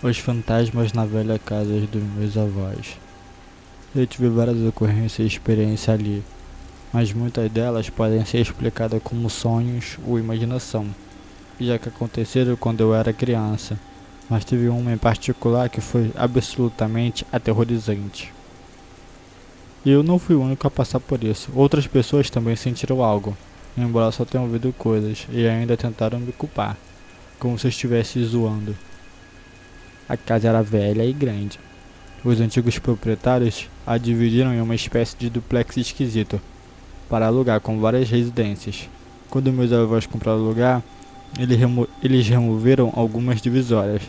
Os fantasmas na velha casa dos meus avós. Eu tive várias ocorrências e experiências ali, mas muitas delas podem ser explicadas como sonhos ou imaginação, já que aconteceram quando eu era criança, mas teve uma em particular que foi absolutamente aterrorizante. E eu não fui o único a passar por isso, outras pessoas também sentiram algo, embora só tenham ouvido coisas e ainda tentaram me culpar, como se eu estivesse zoando. A casa era velha e grande. Os antigos proprietários a dividiram em uma espécie de duplex esquisito, para alugar com várias residências. Quando meus avós compraram o lugar, eles removeram algumas divisórias,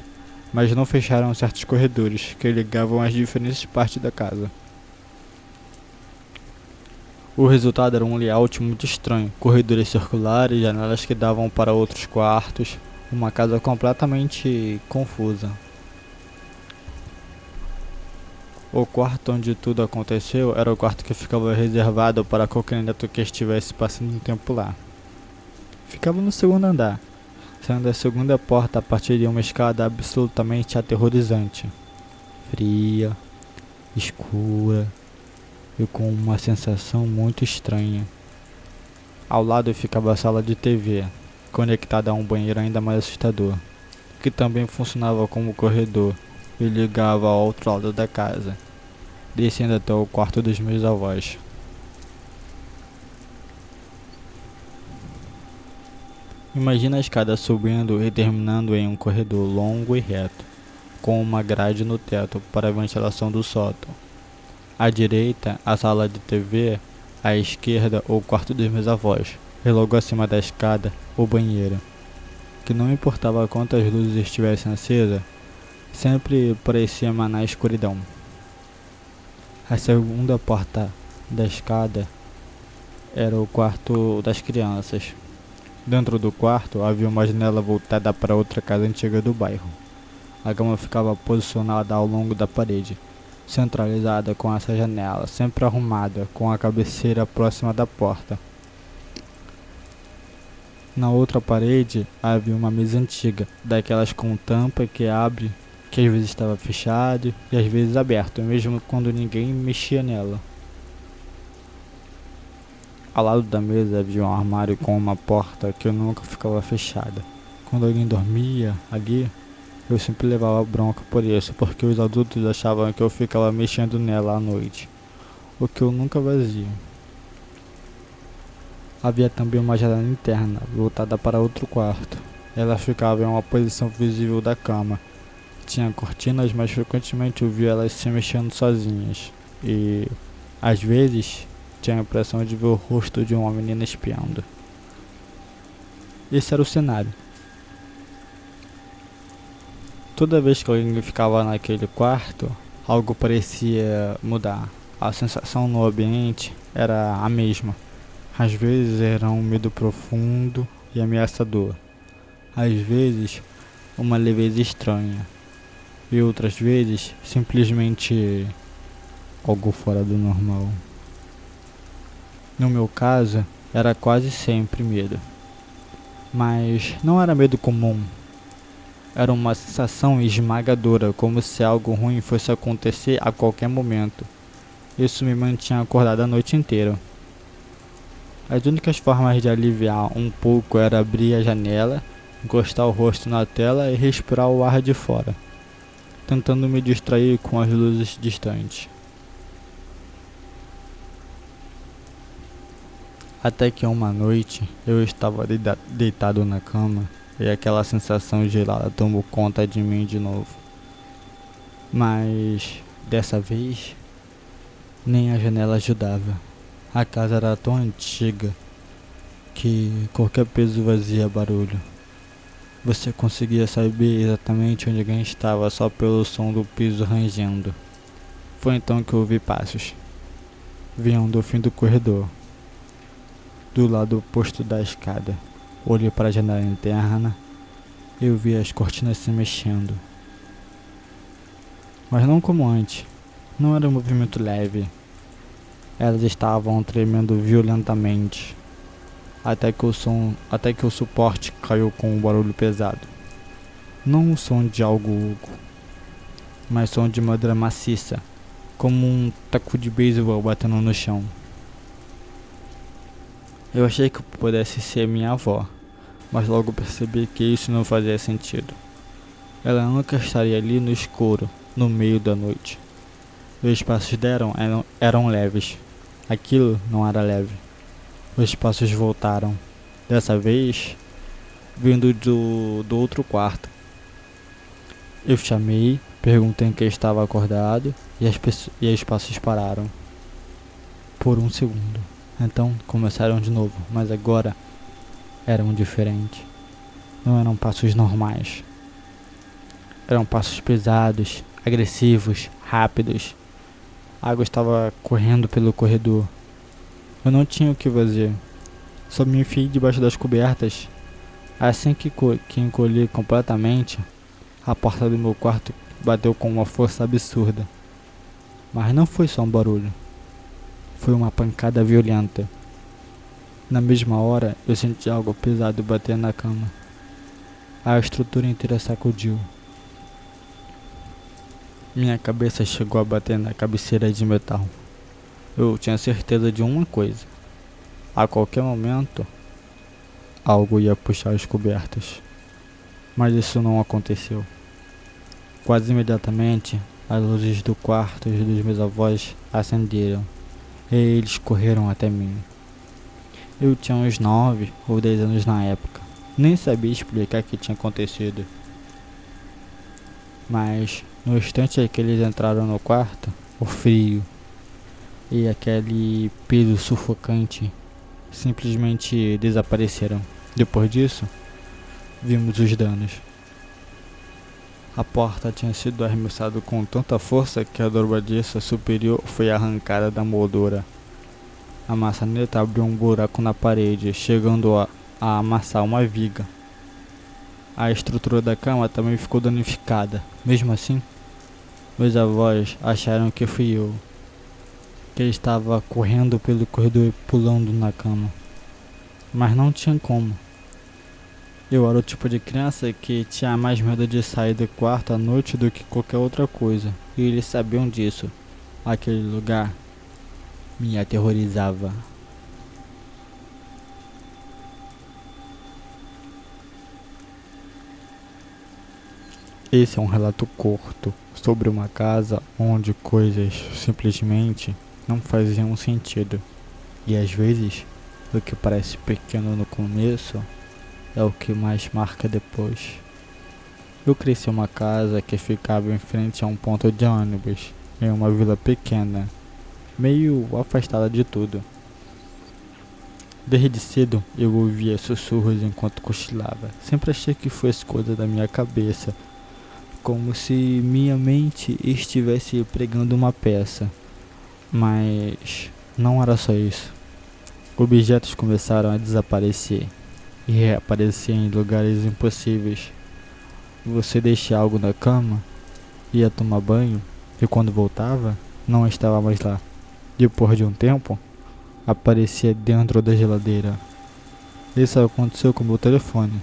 mas não fecharam certos corredores que ligavam as diferentes partes da casa. O resultado era um layout muito estranho, corredores circulares, janelas que davam para outros quartos, uma casa completamente confusa. O quarto onde tudo aconteceu era o quarto que ficava reservado para qualquer neto que estivesse passando um tempo lá. Ficava no segundo andar, saindo da segunda porta a partir de uma escada absolutamente aterrorizante. Fria, escura e com uma sensação muito estranha. Ao lado ficava a sala de TV, conectada a um banheiro ainda mais assustador, que também funcionava como corredor e ligava ao outro lado da casa, descendo até o quarto dos meus avós. Imagina a escada subindo e terminando em um corredor longo e reto, com uma grade no teto para a ventilação do sótão. À direita, a sala de TV, à esquerda, o quarto dos meus avós, e logo acima da escada, o banheiro, que não importava quantas luzes estivessem acesas, sempre parecia emanar escuridão. A segunda porta da escada era o quarto das crianças. Dentro do quarto havia uma janela voltada para outra casa antiga do bairro. A cama ficava posicionada ao longo da parede, centralizada com essa janela, sempre arrumada, com a cabeceira próxima da porta. Na outra parede havia uma mesa antiga, daquelas com tampa que abre, que às vezes estava fechado e às vezes aberto, mesmo quando ninguém mexia nela. Ao lado da mesa havia um armário com uma porta que nunca ficava fechada. Quando alguém dormia ali, eu sempre levava bronca por isso, porque os adultos achavam que eu ficava mexendo nela à noite, o que eu nunca fazia. Havia também uma janela interna, voltada para outro quarto. Ela ficava em uma posição visível da cama. Tinha cortinas, mas frequentemente eu via elas se mexendo sozinhas. E, às vezes, tinha a impressão de ver o rosto de uma menina espiando. Esse era o cenário. Toda vez que alguém ficava naquele quarto, algo parecia mudar. A sensação no ambiente era a mesma. Às vezes era um medo profundo e ameaçador. Às vezes, uma leveza estranha. E outras vezes, simplesmente algo fora do normal. No meu caso, era quase sempre medo. Mas não era medo comum. Era uma sensação esmagadora, como se algo ruim fosse acontecer a qualquer momento. Isso me mantinha acordado a noite inteira. As únicas formas de aliviar um pouco era abrir a janela, encostar o rosto na tela e respirar o ar de fora, tentando me distrair com as luzes distantes. Até que uma noite eu estava deitado na cama e aquela sensação gelada tomou conta de mim de novo. Mas dessa vez nem a janela ajudava. A casa era tão antiga que qualquer peso fazia barulho. Você conseguia saber exatamente onde alguém estava só pelo som do piso rangendo. Foi então que ouvi passos. Vinham do fim do corredor, do lado oposto da escada. Olhei para a janela interna e eu vi as cortinas se mexendo. Mas não como antes. Não era um movimento leve. Elas estavam tremendo violentamente, até que o suporte caiu com um barulho pesado. Não o som de algo oco, mas som de madeira maciça, como um taco de beisebol batendo no chão. Eu achei que pudesse ser minha avó, mas logo percebi que isso não fazia sentido. Ela nunca estaria ali no escuro, no meio da noite. Os passos eram leves. Aquilo não era leve. Os passos voltaram. Dessa vez, vindo do outro quarto. Eu chamei, perguntei quem estava acordado e os passos pararam. Por um segundo. Então começaram de novo, mas agora eram diferentes. Não eram passos normais. Eram passos pesados, agressivos, rápidos. A água estava correndo pelo corredor. Eu não tinha o que fazer. Só me enfiei debaixo das cobertas. Assim que encolhi completamente, a porta do meu quarto bateu com uma força absurda. Mas não foi só um barulho. Foi uma pancada violenta. Na mesma hora, eu senti algo pesado bater na cama. A estrutura inteira sacudiu. Minha cabeça chegou a bater na cabeceira de metal. Eu tinha certeza de uma coisa. A qualquer momento, algo ia puxar as cobertas. Mas isso não aconteceu. Quase imediatamente, as luzes do quarto dos meus avós acenderam. E eles correram até mim. Eu tinha uns 9 ou 10 anos na época. Nem sabia explicar o que tinha acontecido. Mas no instante em que eles entraram no quarto, o frio e aquele peso sufocante simplesmente desapareceram. Depois disso, vimos os danos. A porta tinha sido arremessada com tanta força que a dobradiça superior foi arrancada da moldura. A maçaneta abriu um buraco na parede, chegando a amassar uma viga. A estrutura da cama também ficou danificada. Mesmo assim, meus avós acharam que fui eu, que ele estava correndo pelo corredor e pulando na cama. Mas não tinha como. Eu era o tipo de criança que tinha mais medo de sair do quarto à noite do que qualquer outra coisa. E eles sabiam disso. Aquele lugar me aterrorizava. Esse é um relato curto sobre uma casa onde coisas simplesmente não faziam sentido. E às vezes, o que parece pequeno no começo é o que mais marca depois. Eu cresci em uma casa que ficava em frente a um ponto de ônibus, em uma vila pequena, meio afastada de tudo. Desde cedo eu ouvia sussurros enquanto cochilava. Sempre achei que fosse coisa da minha cabeça, como se minha mente estivesse pregando uma peça. Mas não era só isso. Objetos começaram a desaparecer e reaparecer em lugares impossíveis. Você deixa algo na cama, ia tomar banho e quando voltava, não estava mais lá. Depois de um tempo, aparecia dentro da geladeira. Isso aconteceu com o meu telefone,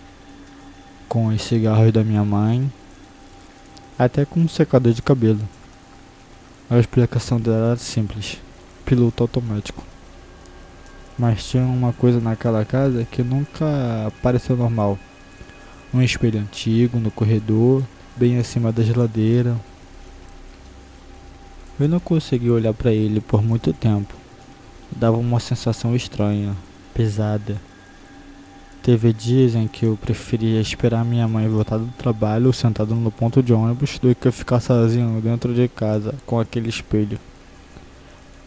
com os cigarros da minha mãe, até com um secador de cabelo. A explicação dela era simples: piloto automático. Mas tinha uma coisa naquela casa que nunca pareceu normal. Um espelho antigo no corredor, bem acima da geladeira. Eu não consegui olhar para ele por muito tempo. Dava uma sensação estranha, pesada. Teve dias em que eu preferia esperar minha mãe voltar do trabalho sentado no ponto de ônibus do que ficar sozinho dentro de casa com aquele espelho.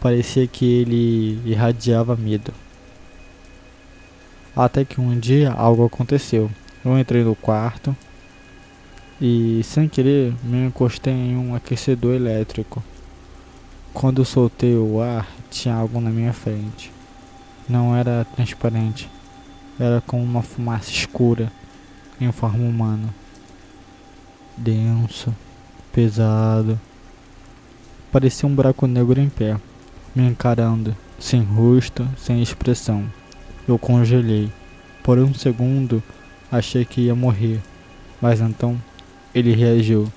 Parecia que ele irradiava medo. Até que um dia algo aconteceu. Eu entrei no quarto e, sem querer, me encostei em um aquecedor elétrico. Quando soltei o ar, tinha algo na minha frente. Não era transparente. Era como uma fumaça escura, em forma humana. Denso, pesado. Parecia um buraco negro em pé, me encarando, sem rosto, sem expressão. Eu congelei. Por um segundo, achei que ia morrer, mas então ele reagiu.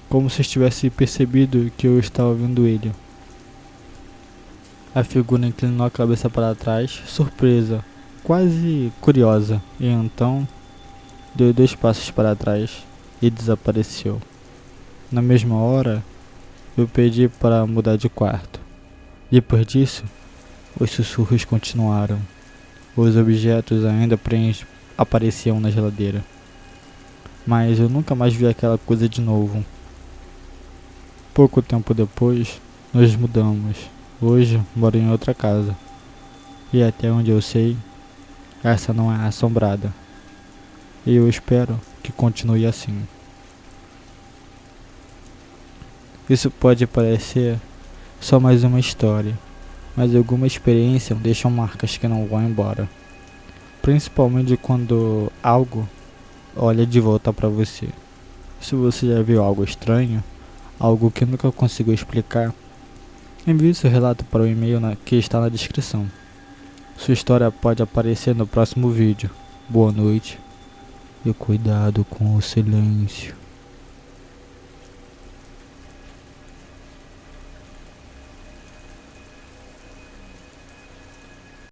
como se tivesse percebido que eu estava vendo ele. A figura inclinou a cabeça para trás, surpresa, quase curiosa, e então deu 2 passos para trás e desapareceu. Na mesma hora, eu pedi para mudar de quarto. Depois disso, os sussurros continuaram. Os objetos ainda apareciam na geladeira. Mas eu nunca mais vi aquela coisa de novo. Pouco tempo depois, nos mudamos. Hoje moro em outra casa. E até onde eu sei, essa não é assombrada. E eu espero que continue assim. Isso pode parecer só mais uma história, mas alguma experiência deixam marcas que não vão embora. Principalmente quando algo olha de volta para você. Se você já viu algo estranho, algo que nunca conseguiu explicar, envie seu relato para o e-mail que está na descrição. Sua história pode aparecer no próximo vídeo. Boa noite e cuidado com o silêncio.